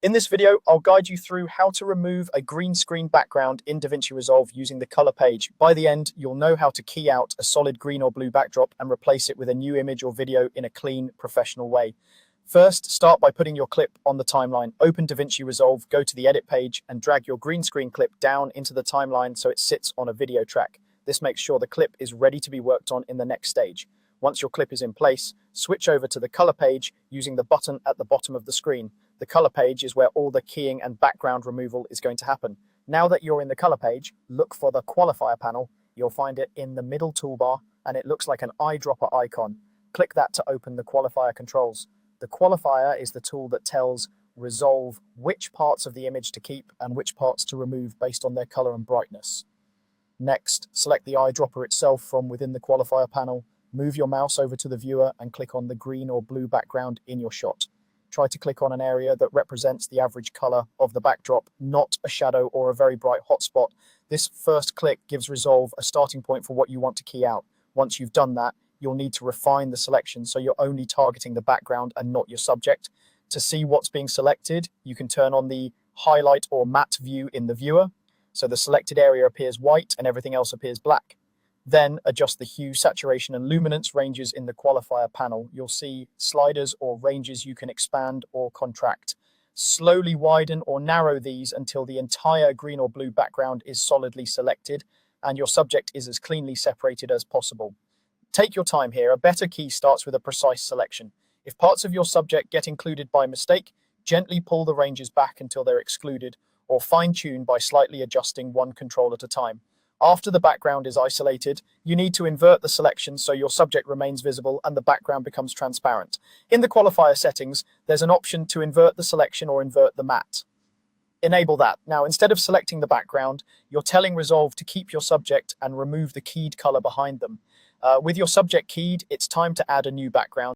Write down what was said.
In this video, I'll guide you through how to remove a green screen background in DaVinci Resolve using the color page. By the end, you'll know how to key out a solid green or blue backdrop and replace it with a new image or video in a clean, professional way. First, start by putting your clip on the timeline. Open DaVinci Resolve, go to the edit page and drag your green screen clip down into the timeline so it sits on a video track. This makes sure the clip is ready to be worked on in the next stage. Once your clip is in place, switch over to the color page using the button at the bottom of the screen. The color page is where all the keying and background removal is going to happen. Now that you're in the color page, look for the qualifier panel. You'll find it in the middle toolbar and it looks like an eyedropper icon. Click that to open the qualifier controls. The qualifier is the tool that tells Resolve which parts of the image to keep and which parts to remove based on their color and brightness. Next, select the eyedropper itself from within the qualifier panel. Move your mouse over to the viewer and click on the green or blue background in your shot. Try to click on an area that represents the average color of the backdrop, not a shadow or a very bright hotspot. This first click gives Resolve a starting point for what you want to key out. Once you've done that, you'll need to refine the selection so you're only targeting the background and not your subject. To see what's being selected, you can turn on the highlight or matte view in the viewer, so the selected area appears white and everything else appears black. Then adjust the hue, saturation, and luminance ranges in the qualifier panel. You'll see sliders or ranges you can expand or contract. Slowly widen or narrow these until the entire green or blue background is solidly selected and your subject is as cleanly separated as possible. Take your time here. A better key starts with a precise selection. If parts of your subject get included by mistake, gently pull the ranges back until they're excluded, or fine-tune by slightly adjusting one control at a time. After the background is isolated, you need to invert the selection so your subject remains visible and the background becomes transparent. In the qualifier settings, there's an option to invert the selection or invert the matte. Enable that. Now, instead of selecting the background, you're telling Resolve to keep your subject and remove the keyed color behind them. With your subject keyed, it's time to add a new background.